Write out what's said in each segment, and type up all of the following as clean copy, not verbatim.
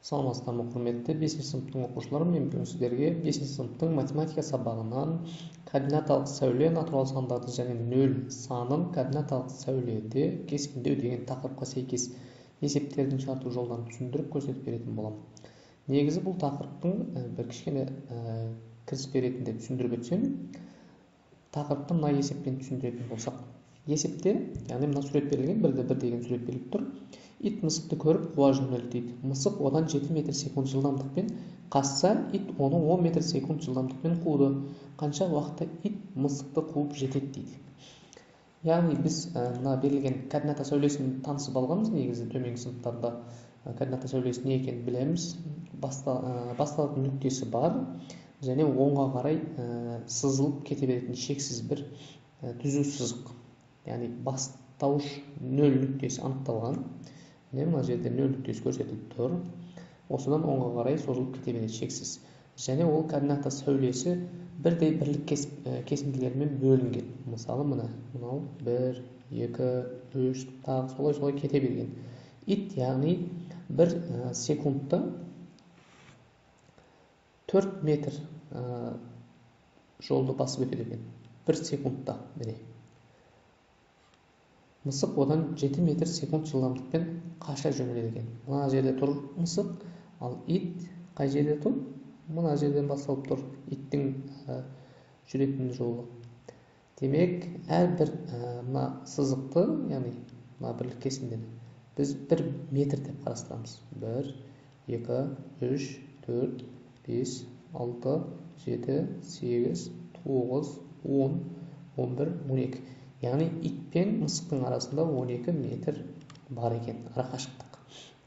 Саламатсыздарбы құрметті 5 сыныптың оқушылары, мен бүгін сіздерге 5 сыныптың математика сабағынан координаталық сәуле натурал сандарды және нөл санын координаталық сәуледе кескіндеу деген тақырыпқа сәйкес есептердің шарту жолдарын түсіндіріп көрсетіп беретін боламын. Негізі бұл тақырыптың бір кішкене кіріспе ретінде түсіндіріп өтсем, тақырыпты мына есеппен түсіндіретін болсақ, есепте, яғни мына сурет берілген, 1-1 деген сурет беріліп тұр. Ит мысықты көріп қуа жөнелді дейді. Мысық одан 7 метр секунд жылдамдықпен қашса, ит оны 10 метр секунд жылдамдықпен қуды. Қанша уақытта ит мысықты қуып жетеді дейді. Яғни біз мына берілген координата сәулесін танысып алғанбыз. Негізі төменгі сыныптарда координата сәулесі не екенін білеміз. Басталатын нүктесі бар және оңға қарай сызылып кете беретін шексіз бір түзу сызық. Яғни бастауыш нөл нүктесі анықталған. Мына жерде нөл нүктесі көрсетіліп тұр. Осыдан оңға қарай созылып кете береді шексіз. Және ол координата сәулесі бірдей бірлік кесінділермен бөлінген. Мысалы мынау 1, 2, 3 тағы солай кете берген. Ит, яғни 1 секундта 4 метр жолды басып өтеді екен. 1 секундта, міне. Мысық одан 7 метр секунд жылдамдықпен қаша жөнеледі екен. Мына жерде тұр мысық, ал ит қай жерде тұр? Мына жерден басталып тұр иттің жүретін жолы. Демек, әрбір мына сызықты, яғни мына бірлік кесіндені біз 1 метр деп қарастырамыз. 1, 2, 3, 4, 5, 6, 7, 8, 9, 10, 11, 12. Яғни ит пен мысықтың арасында 12 метр бар екен, арақашықтық.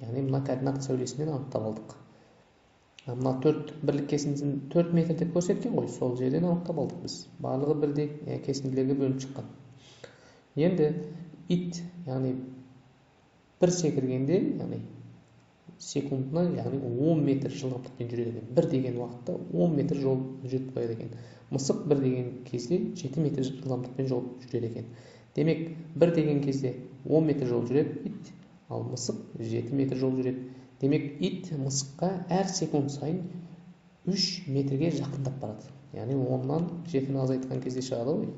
Яғни мына координата сәулесінен анықтап алдық. Мына 4 бірлік кесіндісін 4 метр деп көрсеткен ғой, сол жерден анықтап алдық біз. Барлығы бірдей кесінділерге бөлініп шыққан. Енді ит, яғни 1 секіргенде, яғни секундына, яғни 10 метр жылдамдықпен жүреді екен. 1 деген уақытта 10 метр жол жүріп қояды екен. Мысық 1 деген кезде 7 метр жылдамдықпен жол жүреді екен. Демек, 1 деген кезде 10 метр жол жүреді ит, ал мысық 7 метр жол жүреді. Демек, ит мысыққа әр секунд сайын 3 метрге жақындап барады. Яғни 10-нан 7-ні азайтқан кезде шығады ғой.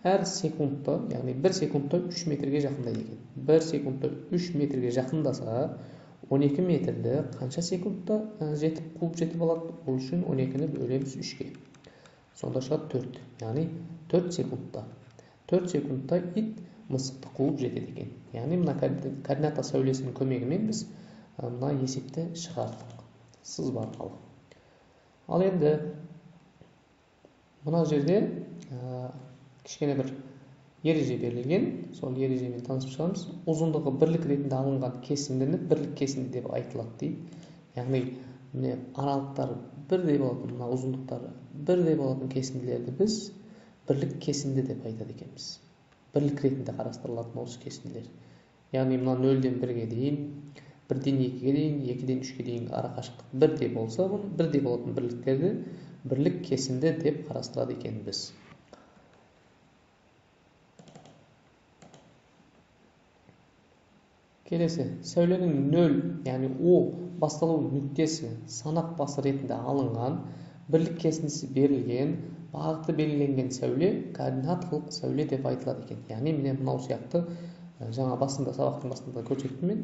Әр секундта, яғни 1 секундта 3 метрге жақындайды екен. 1 секундта 3 метрге жақындаса, 12 метрді қанша секундта қуып жетіп алады? Ол үшін 12-ні бөлеміз 3-ге. Сонда шығады 4. Яғни 4 секундта. 4 секундта ит мысықты қуып жетеді екен. Яғни мына координата сәулесінің көмегімен біз мына есепті шығардық. Сызба арқылы. Ал енді мына жерде кішкене бір ереже берілген. Сол ережемен танысып шығамыз. Ұзындығы бірлік ретінде алынған кесіндіні бірлік кесінді деп айтылады дейді. Яғни міне аралықтары бірдей болатын, мына ұзындықтары бірдей болатын кесінділерді біз бірлік кесінді деп айтады екенбіз. Бірлік ретінде қарастырылатын осы кесінділер. Яғни мына 0-ден 1-ге дейін, 1-ден 2-ге дейін, 2-ден 3-ге дейін арақашықтық бірдей болса, бірдей болатын бірліктерді бірлік кесінді деп қарастырады екенбіз. Келесі, сәуленің 0, яғни О басталу нүктесі санақ басы ретінде алынған, бірлік кесіндісі берілген, бағыты белгіленген сәуле координаталық сәуле деп айтылады екен. Яғни міне мынау сияқты жаңа сабақтың басында көрсеттім мен.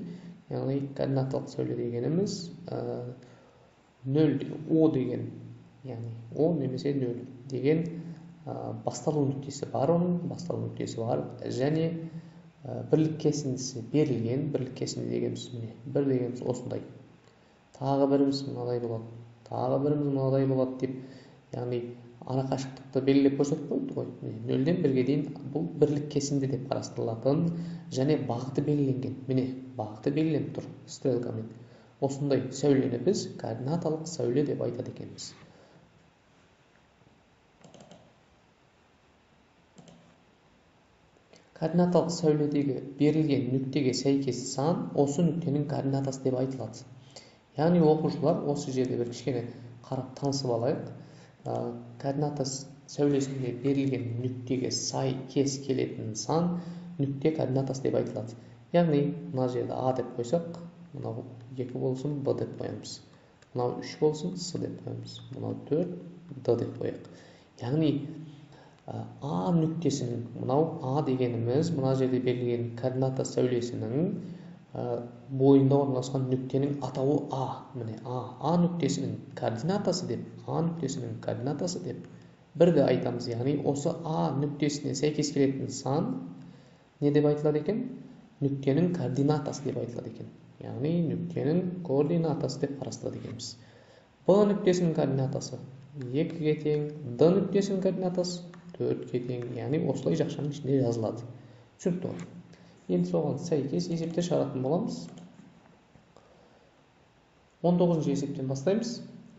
Яғни координаталық сәуле дегеніміз 0, О деген, яғни О немесе 0 деген басталу нүктесі бар, оның басталу нүктесі бар және бірлік кесіндісі берілген, бірлік кесінді дегеніміз міне 1 дегеніміз осындай. Тағы біріміз мынадай болады, тағы біріміз мынадай болады деп, яғни арақашықтықты белгілеп көрсетіп қойды ғой. 0-ден 1-ге дейін бұл бірлік кесінді деп қарастырылатын және бағыты белгіленген. Міне бағыты белгіленіп тұр стрелкамен. Осындай сәулені біз координаталық сәуле деп айтады екенбіз. Координаталық сәуледегі берілген нүктеге сәйкес сан осы нүктенің координатасы деп айтылады. Яғни оқушылар осы жерде бір кішкене қарап танысып алайық. Координата сәулесінде берілген нүктеге сәйкес келетін сан нүкте координатасы деп айтылады. Яғни мына жерде А деп қойсақ, мынау 2 болсын b деп қоямыз. Мынау 3 болсын s деп қоямыз. Мынау 4 d деп қояйық. Яғни a нүктесінің, мынау a дегеніміз мына жерде берілген координата сәулесінің бойында орналасқан нүктенің атауы a. Міне a нүктесінің координатасы деп, бірді айтамыз. Яғни осы a нүктесіне сәйкес келетін сан не деп айтылады екен? Нүктенің координатасы деп айтылады екен. Яғни нүктенің координатасы деп қарастырады екенбіз. b нүктесінің координатасы 2-ге тең, d нүктесінің координатасы 4-ге тең. Яғни осылай жақшаның ішінде жазылады. Түсінікті ғой. Енді соған сәйкес есепте шығаратын боламыз. 19-ші есептен бастаймыз.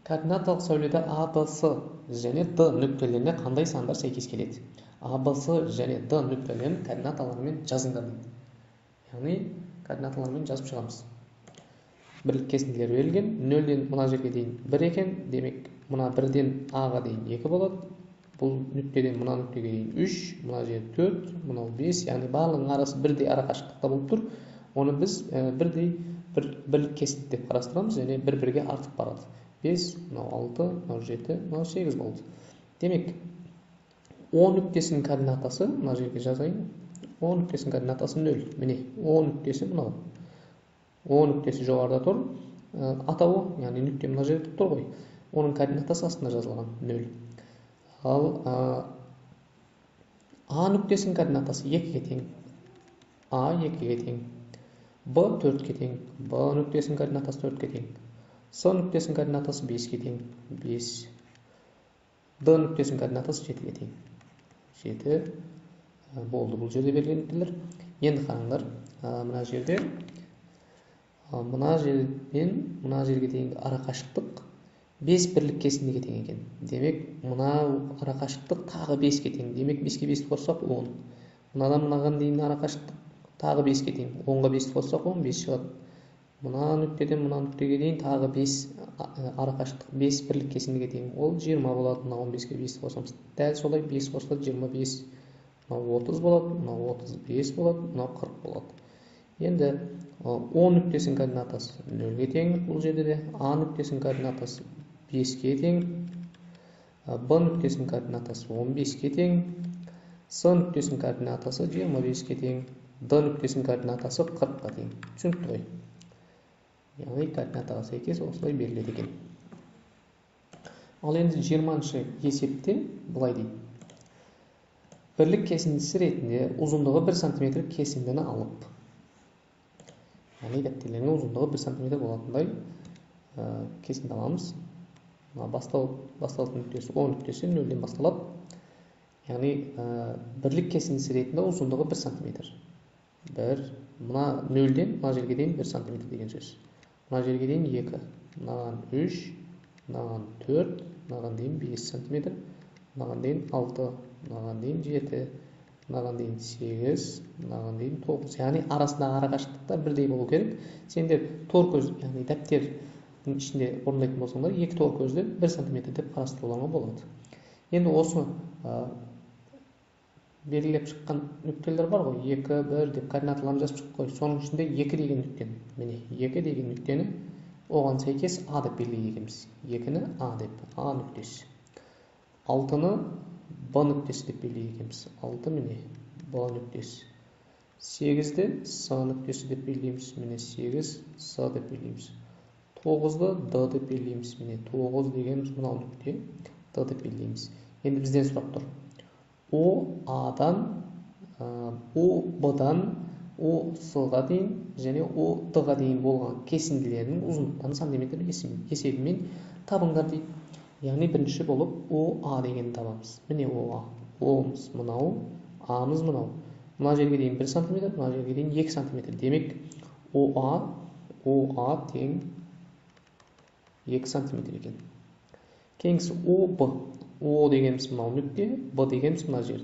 Координаталық сәуледе ABS және D нүктелеріне қандай сандар сәйкес келеді? ABS және D нүктелерін координаталарымен жазыңдар дейді. Яғни координаталарымен жазып шығамыз. Бірлік кесінділер берілген. 0-ден мына жерге дейін 1 екен. Демек, мына 1-ден A-ға дейін 2 болады. Бұл нүктеден мына нүктеге дейін 3, мына жер 4, мынау 5, яғни барлығының арасы бірдей арақашықтықта болып тұр. Оны біз бірдей бірлік кесінді деп қарастырамыз және бір-бірге артып барады. 5, мынау 6, мынау 7, мынау 8 болды. Демек, O нүктесінің координатасы, мына жерге жазайын. O нүктесінің координатасы 0. Міне, O нүктесі мынау. O нүктесі жоғарыда тұр. Атауы, яғни нүкте мына жерде тұр ғой. Оның координатасы астында жазылған 0. Ал A нүктесінің координатасы 2-ге тең. A 2-ге тең. B 4-ге тең. B нүктесінің координатасы 4-ге тең. S нүктесінің координатасы 5-ге тең. 5. D нүктесінің координатасы 7-ге тең. 7 болды. Бұл жерде берілген нүктелер. Енді қараңдар, мына жерде мына жерден мына жерге дейінгі арақашықтық 5 бірлік кесіндіге тең екен. Демек, мына арақашықтық тағы 5-ге тең. Демек, 5-ге 5-ті қоссақ 10. Мынадан мынаған дейін арақашықтық тағы 5-ге тең. 10-ға 5-ті қоссақ 15 шығады. Мына нүктеден мына нүктеге дейін тағы 5 арақашықтық 5 бірлік кесіндіге тең. Ол 20 болады. Мына 15-ге 5-ті қосамыз. Дәл солай 5 қосылады 25. Мынау 30 болады, мынау 35 болады, мынау 40 болады. Енді O нүктесінің координатасы 0-ге тең. Бұл жерде де A нүктесінің координатасы 5-ге тең, B нүктесінің координатасы 15-ге тең, S нүктесінің координатасы 25-ге тең, D нүктесінің координатасы 40-ға тең. Түсінікті ғой. Яғни координатаға сәйкес осылай беріледі екен. Ал енді 20-ші есепте былай дейді. Бірлік кесіндісі ретінде ұзындығы 1 см кесіндіні алып. Яғни дәптерлерінің ұзындығы 1 см болатындай кесінді аламыз. Басталатын нүктесі O нүктесі 0-ден басталады. Яғни бірлік кесіндісі ретінде ұзындығы 1 см. Мына 0-ден мына жерге дейін 1 см деген сөз. Мына жерге дейін 2, мынаған 3, мынаған 4, мынаған дейін 5 см, мынаған дейін 6, мынаған дейін 7, мынаған дейін 8, мынаған дейін 9. Яғни арасындағы арақашықтықтар бірдей болу керек. Сендер тор көз, яғни дәптердің ішінде орындайтын болсаңдар, 2 тор көзді 1 см деп қарастыруларыңа болады. Енді осы белгілеп шыққан нүктелер бар ғой, 2, 1 деп координаталарын жазып шықтық қой. Соның ішінде 2 деген нүктені, міне 2 деген нүктені оған сәйкес A деп белгілейді екенбіз. 2-ні A деп, A нүктесі. 6-ны B нүктесі деп белгілейді екенбіз. 6 міне B нүктесі. 8-ді S нүктесі деп белгілейміз. Міне 8 S деп белгілейміз. 9-ды D деп белгілейміз. Міне 9 дегеніміз мынау нүкте D деп белгілейміз. Енді бізден сұрап тұр. O A-дан, O B-дан, O S-ға дейін және O D-ға дейін болған кесінділерінің ұзындықтарын сантиметр есебімен табыңдар дейді. Яғни бірінші болып O A дегенді табамыз. Міне O A. O-мыз мынау, A-мыз мынау. Мына жерге дейін 1 см, мына жерге дейін 2 см. Демек O A тең 2 см екен. Кейінгісі O B. O дегеніміз мынау нүкте, B дегеніміз мына жер.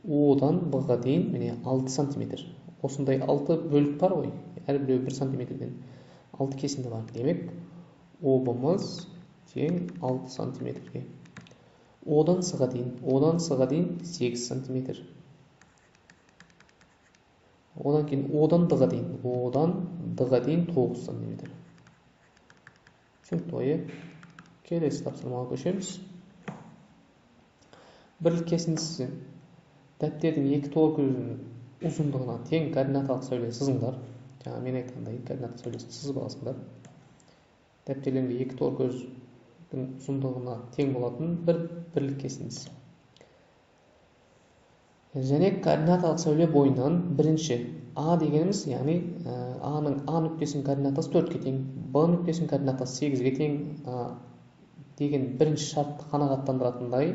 O-дан B-ға дейін міне 6 см. Осындай 6 бөлік бар ғой, әрбіреу 1 см-ден 6 кесінді бар. Демек, O-бымыз тең 6 см-ге. O-дан S-ға дейін 8 см. Одан кейін одан д-ға дейін, одан д-ға дейін 9 сантиметр. Түсінікті ғой? Келесі тапсырмаға көшеміз. Бірлік кесіндісі дәптердің екі торкөзінің ұзындығына тең координаталық сәуле сызыңдар. Жаңа мен айтқандай координаталық сәулесін сызып аласыңдар. Дәптерлерге екі торкөздің ұзындығына тең болатын бір бірлік кесіндісі. Және координаталық сәуле бойынан бірінші А дегеніміз, яғни А-ның А нүктесінің координатасы 4-ке тең, Б нүктесінің координатасы 8-ге тең деген бірінші шартты қанағаттандыратындай,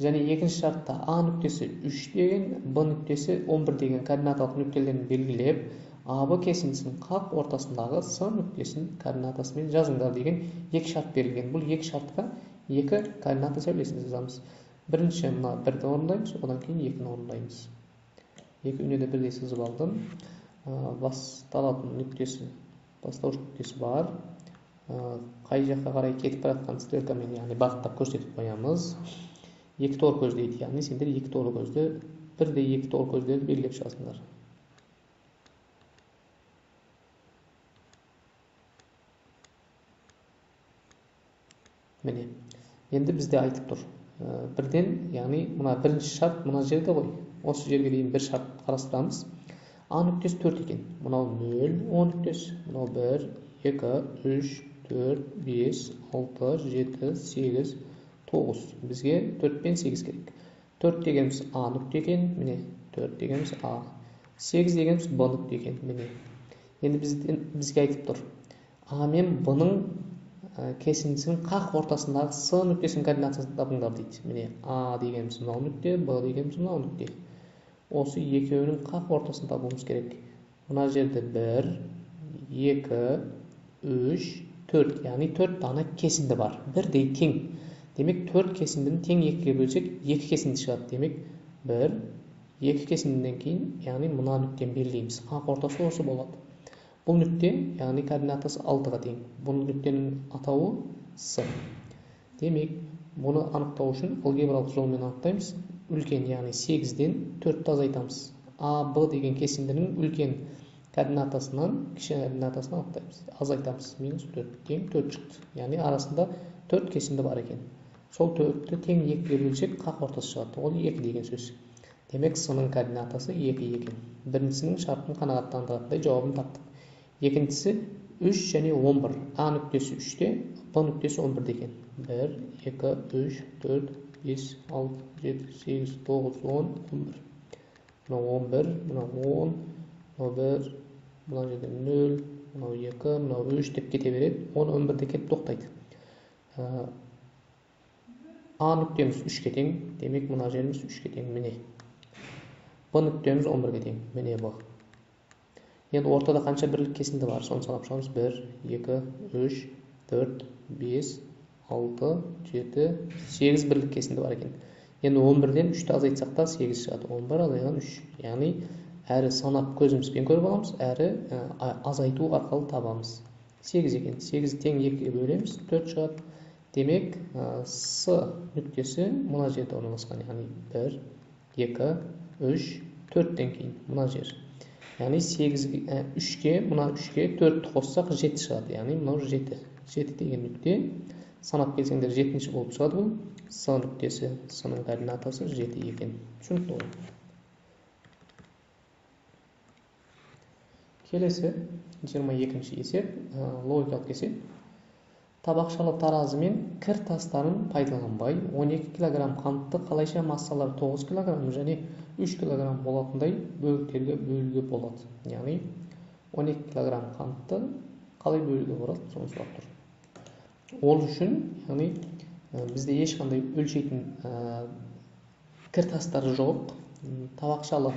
және екінші шартта А нүктесі 3 деген, Б нүктесі 11 деген координаталық нүктелерін белгілеп, АБ кесіндісінің қақ ортасындағы С нүктесінің координатасымен жазыңдар деген екі шарт берілген. Бұл екі шартқа екі координата сәулесін жазамыз. Бірінші мына бірді орындаймыз, одан кейін екіні орындаймыз. Екеуіне де бірдей сызып алдым. Басталатын нүктесі, бастауыш нүктесі бар. Қай жаққа қарай кетіп баратқан стрелкамен, яғни бағыттап көрсетіп қоямыз. Екі торкөз дейді, яғни сендер екі торкөзді, бірдей екі торкөздерді белгілеп шығасыңдар. Міне, енді бізде айтып тұр. Бірден, яғни мына бірінші шарт мына жерде ғой. Осы жерге дейін бір шарт қарастырамыз. А нүктесі 4 екен. Мынау 0, 10 нүктесі. Мынау 1, 2, 3, 4, 5, 6, 7, 8, 9. Бізге 4 пен 8 керек. 4 дегеніміз А нүкте екен. Міне, 4 дегеніміз А. 8 дегеніміз Б нүкте екен. Міне. Енді бізге айтып тұр. А мен Б-ның кесіндісінің қақ ортасындағы С нүктесінің координатасын табыңдар дейді. Міне, А дегеніміз мынау нүкте, Б дегеніміз мынау нүкте. Осы екеуінің қақ ортасын табуымыз керек. Мына жерде 1, 2, 3, 4, яғни 4 дана кесінді бар. Бірдей тең. Демек, 4 кесіндіні тең 2-ге бөлсек, 2 кесінді шығады. Демек, 1, 2 кесіндіден кейін, яғни мына нүктені белгілейміз. Қақ ортасы осы болады. Бұл нүкте, яғни координатасы 6-ға тең. Бұл нүктенің атауы С. Демек, бұны анықтау үшін алгебралық жолмен анықтаймыз. Үлкен, яғни 8-ден 4-ті азайтамыз. А, Б деген кесіндінің үлкен координатасынан кіші координатасына азайтамыз. Минус 4 тең 4 шықты. Яғни арасында 4 кесінді бар екен. Сол 4-ті тең 2-ге бөлсек қақ ортасы шығады. Ол 2 деген сөз. Демек, С-ның координатасы 2 екен. Біріншісінің шартын қанағаттандыратындай жауабын таптық. Екіншісі 3 және 11. А нүктесі 3-те, Б нүктесі 11 екен. 1, 2, 3, 4, 5, 6, 7, 8, 9, 10, 11. Мынау 11, мынау 10, мынау 1, мынау жерде 0, мынау 2, мынау 3 деп кете береді. 10, 11-де кетіп тоқтайды. А нүктеміз 3-ке тең, демек мына жеріміз 3-ке тең. Міне. Б нүктеміз 11-ге тең. Міне Б. Енді ортада қанша бірлік кесінді бар? Соны санап шығамыз. 1, 2, 3, 4, 5, 6, 7, 8 бірлік кесінді бар екен. Енді 11-ден 3-ті азайтсақ та 8 шығады. 11 азайған 3. Яғни әрі санап көзімізбен көріп аламыз, әрі азайту арқылы табамыз. 8 екен. 8 тең 2-ге бөлеміз, 4 шығады. Демек, С нүктесі мына жерде орналасқан. Яғни 1, 2, 3, 4-тен кейін мына жер. Яғни 3-ке, мына 3-ке 4-ті қоссақ 7 шығады. Яғни мынау 7. 7 деген нүкте. Санап келсеңдер 7-ші болып шығады бұл. С нүктесі, С-ның координатасы 7 екен. Түсінікті ғой. Келесі 22-ші есеп, логикалық есеп. Табақшалы таразы мен кір тастарын пайдаланбай 12 кг қантты қалайша массалары 9 кг және 3 кг болатындай бөліктерге бөлуге болады. Яғни 12 кг қантты қалай бөлуге болады, соны сұрап тұр. Ол үшін, яғни бізде ешқандай өлшейтін кір тастары жоқ. Табақшалы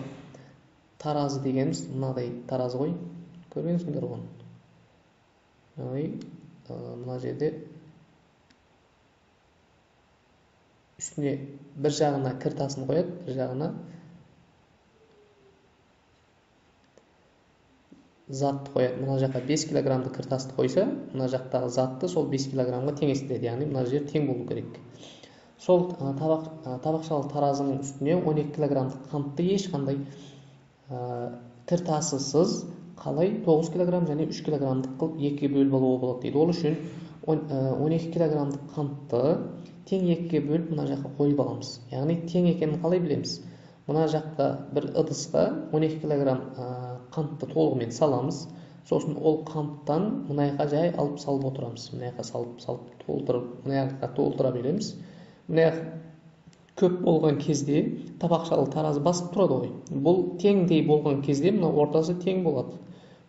таразы дегеніміз мынадай таразы ғой. Көргенсіңдер ғой. Яғни мына жерде үстіне бір жағына кір тасын қояды, бір жағына затты қояды. Мына жаққа 5 кг кір тасты қойса, мына жақтағы затты сол 5 кг-ға теңестіреді. Яғни мына жер тең болу керек. Сол табақшалы таразының үстіне 12 кг қантты ешқандай тасысыз қалай 9 кг және 3 кг қылып екіге бөліп алуға болады дейді. Ол үшін 12 кг қантты тең екіге бөліп мына жаққа қойып аламыз. Яғни тең екенін қалай білеміз? Мына жаққа бір ыдысқа 12 кг қантты толығымен саламыз. Сосын ол қанттан мына жаққа жай алып салып отырамыз. Мына жаққа салып толтырып, мына жаққа толтыра береміз. Мына көп болған кезде табақшалы таразы басып тұрады ғой. Бұл теңдей болған кезде мына ортасы тең болады.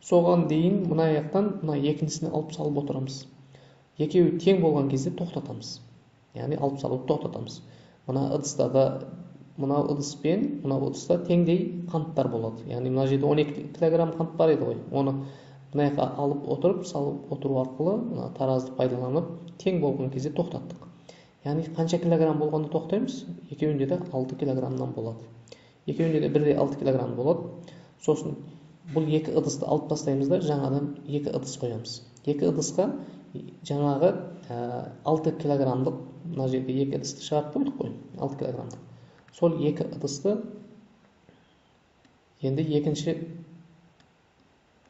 Соған дейін мына жақтан мына екіншісіне алып салып отырамыз. Екеуі тең болған кезде тоқтатамыз. Яғни алып салып тоқтатамыз. Мына ыдыста да мына ыдыс пен мына ыдыста теңдей қанттар болады. Яғни мына жерде 12 кг қант бар еді ғой. Оны мына жаққа алып отырып, салып отыру арқылы мына таразды пайдаланып тең болған кезде тоқтаттық. Яғни қанша килограмм болғанда тоқтаймыз? Екеуінде де 6 килограммнан болады. Екеуінде де бірдей 6 килограмм болады. Сосын бұл екі ыдысты алып тастаймыз да жаңадан екі ыдыс қоямыз. Екі ыдысқа жаңағы 6 килограммдық, мына жерде екі ыдысты шығарып қойдық қой, 6 килограммдық. Сол екі ыдысты енді екінші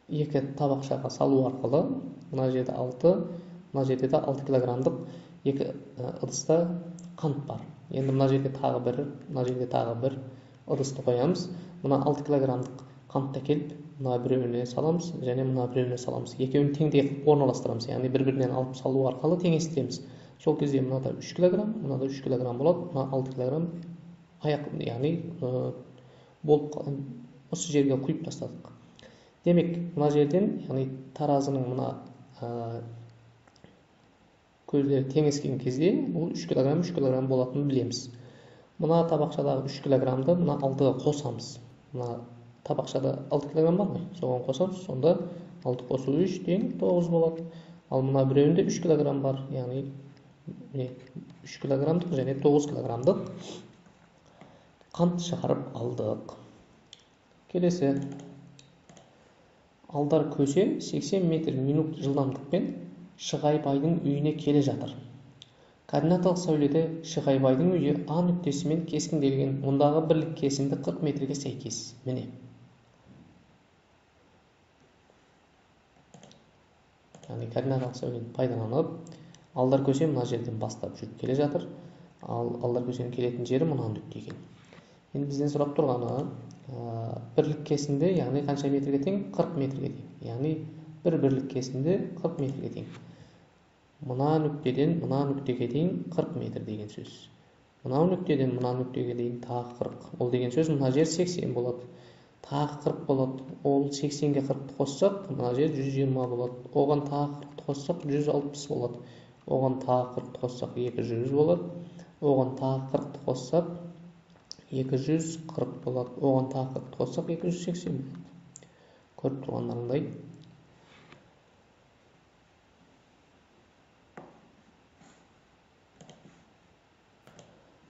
екі табақшаға салу арқылы мына жерде 6, мына жерде де 6 килограммдық екі ыдыста қант бар. Енді мына жерде тағы бір, мына жерде тағы бір ыдысты қоямыз. Мына 6 килограммдық қантты келіп мына біреуіне саламыз және мына біреуіне саламыз. Екеуін теңдей орналастырамыз. Яғни бір-бірінен алып салу арқылы теңестіреміз. Сол кезде мынада 3 килограмм, мынада 3 килограмм болады. Мына 6 килограмм аяқ, яғни болып осы жерге құйып тастадық. Демек, мына жерден, яғни таразының мына көздері теңескен кезде бұл 3 килограмм, 3 килограмм болатынын білеміз. Мына табақшадағы 3 килограммды мына 6-ға қосамыз. Мына табақшада 6 килограмм бар ғой, соған қосамыз. Сонда 6 қосу 3 тең 9 болады. Ал мына біреуінде 3 килограмм бар, яғни 3 килограммдық және 9 килограммдық қант шығарып алдық. Келесі, Алдар көсе 80 метр минут жылдамдықпен Шығайбайдың үйіне келе жатыр. Координаталық сәуледе Шығайбайдың үйі А нүктесімен кескінделген, ондағы бірлік кесінді 40 метрге сәйкес. Міне. Яғни координаталық сәулені пайдаланып, Алдар көсе мына жерден бастап жүріп келе жатыр. Ал Алдар көсенің келетін жері мына нүкте екен. Енді бізден сұрап тұрғаны бірлік кесінді, яғни қанша метрге тең? 40 метрге тең. Яғни бір бірлік кесінді 40 метрге тең. Мына нүктеден мына нүктеге дейін 40 метр деген сөз. Мына нүктеден мына нүктеге дейін тағы 40. Ол деген сөз мына жер 80 болады. Тағы 40 болады. Ол 80-ге 40-ты қоссақ, мына жер 120 болады. Оған тағы 40-ты қоссақ 160 болады. Оған тағы 40-ты қоссақ 200 болады. Оған тағы 40-ты қоссақ 240 болады. Оған тағы 40-ты қоссақ 280 болады. Көріп тұрғандарыңдай.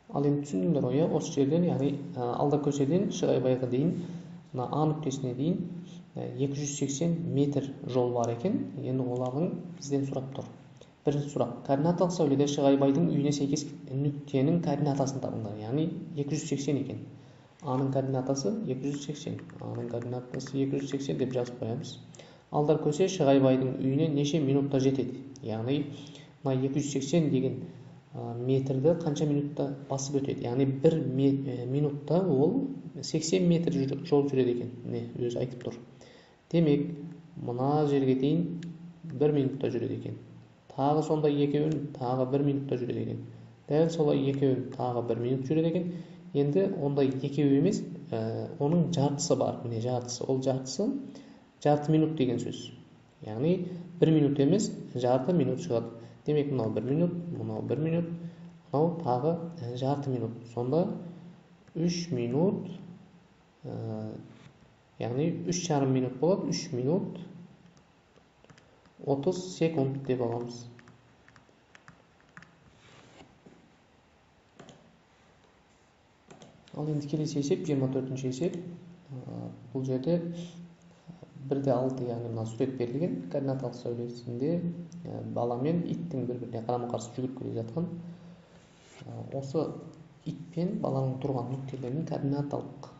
Ал енді түсіндіңдер ғой, осы жерден, яғни Алдар көседен Шығайбайға дейін, мына А нүктесіне дейін 280 метр жол бар екен. Енді олардың бізден сұрап тұр. Бірінші сұрақ, координаталық сәуледе Шығайбайдың үйіне сәйкес нүктенің координатасын табыңдар. Яғни 280 екен. А-ның координатасы 280. А-ның координатасы 280 деп жазып қоямыз. Алдар көсе Шығайбайдың үйіне неше минутта жетеді? Яғни 280 деген метрді қанша минутта басып өтеді? Яғни бір минутта ол 80 метр жол жүреді екен. Не, өзі айтып тұр. Демек, мына жерге дейін 1 минутта жүреді екен. Тағы сонда екеуін тағы 1 минутта жүреді екен. Дәл солай екеуін тағы 1 минут жүреді екен. Енді ондай екеу емес, оның жартысы бар. Міне жартысы. Ол жартысы жарты минут деген сөз. Яғни 1 минут емес, жарты минут шығады. Демек, мынау 1 минут, мынау 1 минут, мынау тағы жарты минут. Сонда 3 минут, яғни 3,5 минут болады. 3 минут 30 секунд деп аламыз. Ал енді келесі есеп, 24-ші есеп. Бұл жерде 1/6, яғни мына сурет берілген. Координаталық сәулесінде бала мен иттің бір-біріне қарама-қарсы жүгіріп келе жатқан. Осы ит пен баланың тұрған нүктелерінің координаталық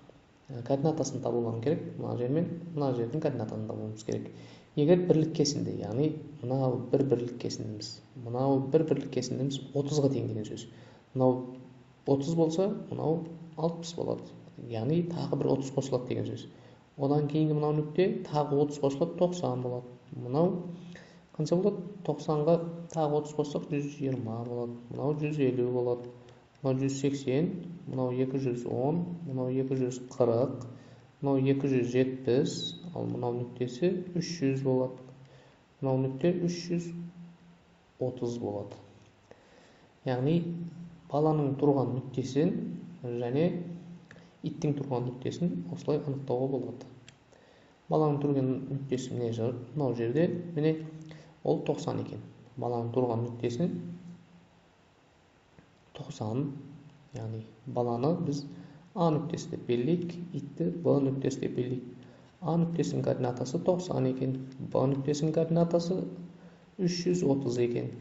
координатасын табуымыз керек. Мына жер мен мына жердің координатасын табуымыз керек. Егер бірлік кесінді, яғни мынау бір бірлік кесіндіміз, мынау бір бірлік кесіндіміз 30-ға тең деген сөз. Мынау 30 болса, мынау 60 болады. Яғни тағы бір 30 қосылады деген сөз. Одан кейінгі мынау нүкте тағы 30 қосылады, 90 болады. Мынау қанша болады? 90-ға тағы 30 қоссақ 120 болады. Мынау 150 болады. Мынау 180, мынау 210, мынау 240, мынау 270, ал мынау нүктесі 300 болады. Мынау нүкте 330 болады. Яғни баланың тұрған нүктесін және иттің тұрған нүктесін осылай анықтауға болады. Баланың тұрған нүктесі мынау жерде, міне ол 90 екен. Баланың тұрған нүктесін 90, яғни баланы біз А нүктесі деп белгілейік, итті Б нүктесі деп белгілейік. А нүктесінің координатасы 90 екен, Б нүктесінің координатасы 330 екен.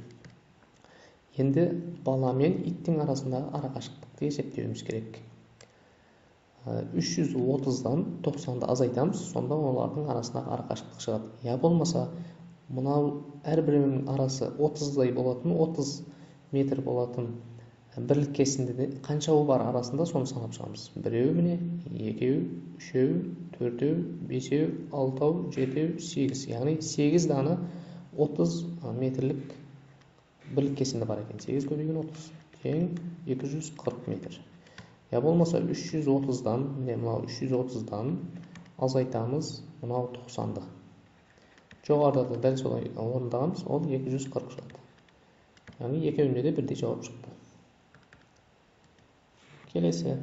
Енді бала мен иттің арасындағы арақашықтықты есептеуіміз керек. 330-дан 90-ды азайтамыз, сонда олардың арасындағы арақашықтық шығады. Я болмаса, мынау әрбірінің арасы 30-дай болатын, 30 метр болатын бірлік кесіндіде қаншауы бар арасында соны санап шығамыз. Біреу міне, екеу, үшеу, төртеу, бесеу, алтау, жетеу, 8. Яғни 8 дана 30 метрлік бірлік кесінді бар екен. 8 көбейген 30 тең 240 метр. Я болмаса 330-дан, міне мынау 330-дан азайтамыз мынау 90-ды. Жоғарыда да дәл солай орындағанбыз, ол 240 шығады. Яғни екеуінде де бірдей жауап шықты. Келесі.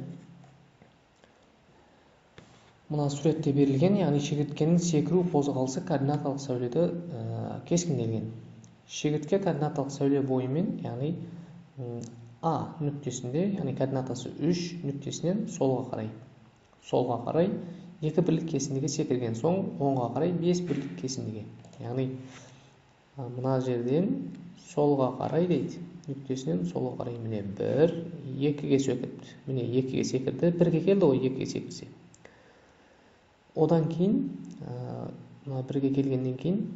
Мына суретте берілген, яғни шегірткенің секіру қозғалысы координаталық сәуледе кескінделген. Шегіртке координаталық сәуле бойымен, яғни А нүктесінде, яғни координатасы 3 нүктесінен солға қарай 2 бірлік кесіндіге секірген соң, оңға қарай 5 бірлік кесіндіге. Яғни мына жерден солға қарай дейді, нүктесінен солға қарай міне 1, 2-ге секірді. Міне 2-ге секірді, 1-ге келді ғой 2-ге секірсе. Одан кейін, 1-ге келгеннен кейін,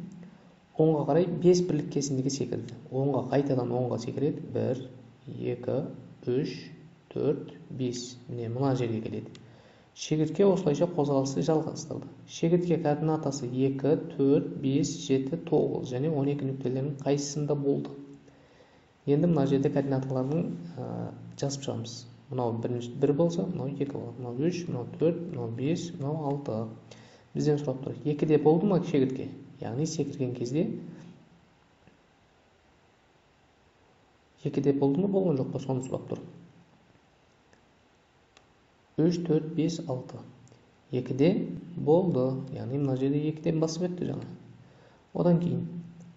оңға қарай 5 бірлік кесіндіге секірді. Оңға қайтадан оңға секіреді. 1, 2, 3, 4, 5. Міне мына жерге келеді. Шегіртке осылайша қозғалысы жалғастырды. Шегіртке координатасы 2, 4, 5, 7, 9 және 12 нүктелерінің қайсысында болды. Енді мына жерде координаталардың жазып шығамыз. Мынау 1 болса, мынау 2 болады. Мынау 3, мынау 4, мынау 5, мынау 6. Бізден сұрап тұр. 2-де болды ма шегіртке? Яғни секірген кезде 2-де болды ма, болған жоқ па, соны сұрап тұр. 3, 4, 5, 6. 2-де болды. Яғни мына жерде 2-ден басып өтті жаңа. Одан кейін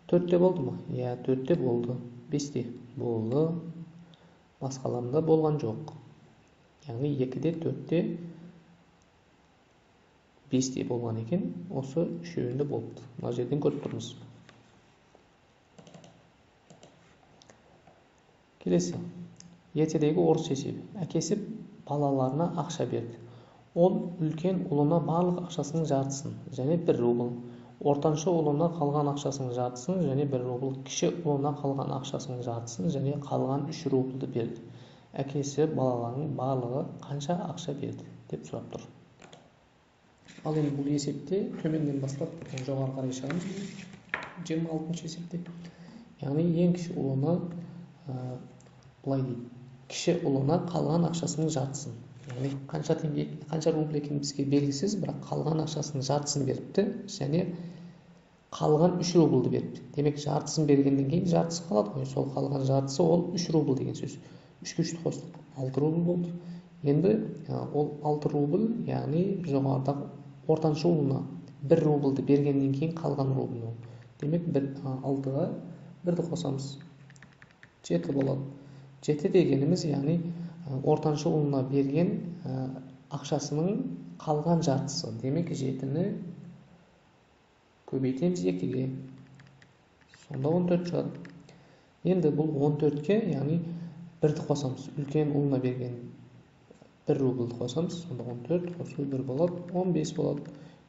4-де болды ма? Я, 4-де болды. 5-де болды. Басқаларында болған жоқ. Яғни 2-де, 4-де, 5-де болған екен. Осы үшеуінде болды. Мына жерден көріп тұрмыз. Келесі. Ертедегі орыс есебі. Әкесі балаларына ақша берді. Ол үлкен ұлына барлық ақшасының жартысын және 1 рубль. Ортаншы ұлына қалған ақшасының жартысын және 1 рубль. Кіші ұлына қалған ақшасының жартысын және қалған 3 рубльді берді. Әкесі балаларының барлығы қанша ақша берді деп сұрап тұр. Ал енді бұл есепте төменден бастап жоғары қарай шығамыз. 26-шы есепте. Яғни ең кіші ұлына былай дейді. Кіші ұлына қалған ақшасының жартысын. Яғни қанша рубль екен бізге белгісіз, бірақ қалған ақшасының жартысын беріпті, және қалған 3 рубльді беріпті. Демек, жартысын бергеннен кейін жартысы қалады ғой. Сол қалған жартысы ол 3 рубль деген сөз. 3-ке 3-ті қостық, 6 рубль болды. Енді ол 6 рубль, яғни жоғарыдағы ортаншы ұлына 1 рубльді бергеннен кейін қалған рубль ол. Демек, 6-ға 1-ді қосамыз. 7 болады. 7 дегеніміз, яғни ортаншы ұлына берген ақшасының қалған жартысы. Демек, 7-ні көбейтеміз 2-ге. Сонда 14 шығады. Енді бұл 14-ке, яғни 1-ді қосамыз. Үлкен ұлына берген 1 рубльді қосамыз, сонда 14 қосу 1 болады, 15 болады.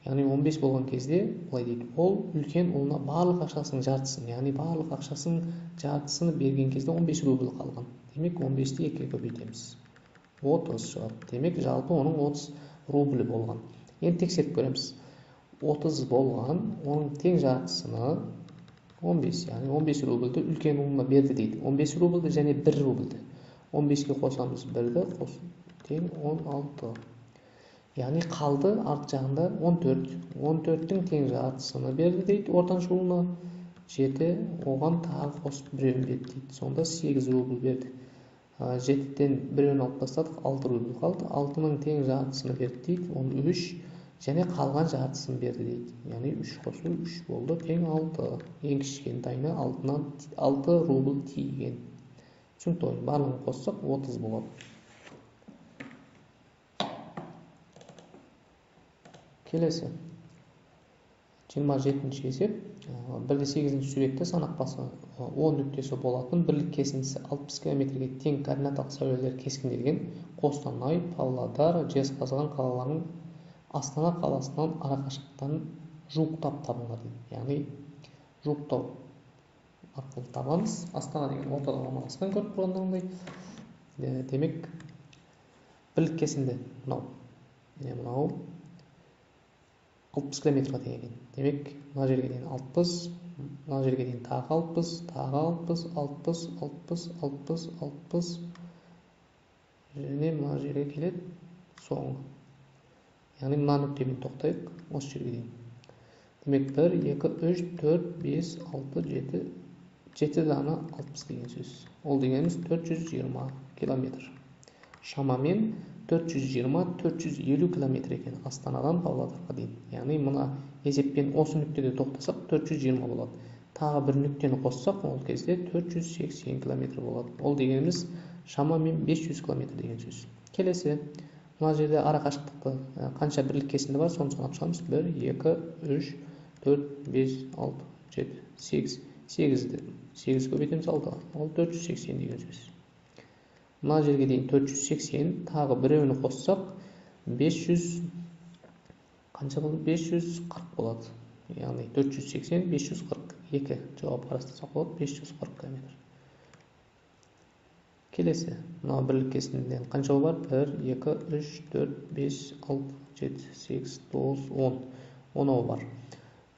Яғни 15 болған кезде былай дейді, ол үлкен ұлына барлық ақшасының жартысын, яғни барлық ақшасының жартысını берген кезде 15 рубль қалған. Демек 15-ті 2-ге көбейтеміз. 30 шығады. Демек жалпы оның 30 рубль болған. Енді тексеріп көреміз. 30 болған, оның тең жартысını 15, яғни 15 рубльді үлкен ұлына берді дейді. 15 рубльді және 1 рубльді. 15-ге қосамыз 1-ді, тең 16. Яғни қалды арт жағында 14. 14-тің тең жартысını берді дейді ортаншы ұлына. 7, оған тағы қосып біреуін берді дейді. Сонда 8 рубль берді. 7-тен біреуін алып тастадық, 6 рубль қалды. 6-ның тең жартысını берді дейді. Оны 3 және қалған жартысын берді дейді. Яғни 3 қосу 3 болды, тең 6. Ең кішкентайына 6 рубль тиген. Түсінікті, барлығын қоссақ 30 болады. Келесі 27-ші есеп. 1-8-ші суретте санақ басы 10 нүктесі болатын бірлік кесіндісі 60 км-ге тең координаталық сәулелер кескінделген Қостанай, Павлодар, Жезқазған қалаларының Астана қаласынан арақашықтықтарын жуықтап табылады. Яғни жуықтау арқылы табамыз. Астана деген ортада орналасқан, көріп тұрғандарыңдай. Демек бірлік кесінді мынау 60 км тең екен. Демек, мына жерге дейін 60, мына жерге дейін тағы 60, тағы 60, 60, 60, 60, 60, және мына жерге келеді соңғы. Яғни мына нүктемен тоқтайық, осы жерге дейін. Демек, 1, 2, 3, 4, 5, 6, 7 дана 60 деген сөз. Ол дегеніміз 420 километр. Шамамен 420-450 км екен Астанадан Павлодарға дейін. Яғни мына есеппен осы нүктеде тоқтасақ 420 болады. Тағы бір нүктені қоссақ, ол кезде 480 км болады. Ол дегеніміз шамамен 500 км деген сөз. Келесі, мына жерде арақашықтықты қанша бірлік кесінді бар, соны санап шығамыз. 1, 2, 3, 4, 5, 6, 7, 8. 8 көбейтеміз 6. Ол 480 деген сөз. Мына жерге дейін 480, тағы біреуіні қоссақ 500, қанша болды? 540 болады. Яғни 480, 542 жауап қарастырсақ болады, 540 км. Келесі, мына бірлік кесіндіден қанша бар? 1, 2, 3, 4, 5, 6, 7, 8, 9, 10. 10 бар.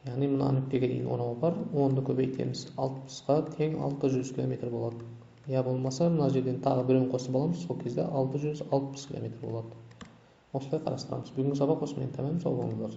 Яғни мына нүктеге дейін 10 бар. 10-ды көбейтеміз 60-ға тең 600 км болады. Я болмаса, мына жерден тағы біреуін қосып аламыз, сол кезде 660 км болады. Осылай қарастырамыз. Бүгінгі сабақ осымен тәмам. Сау болыңыздар.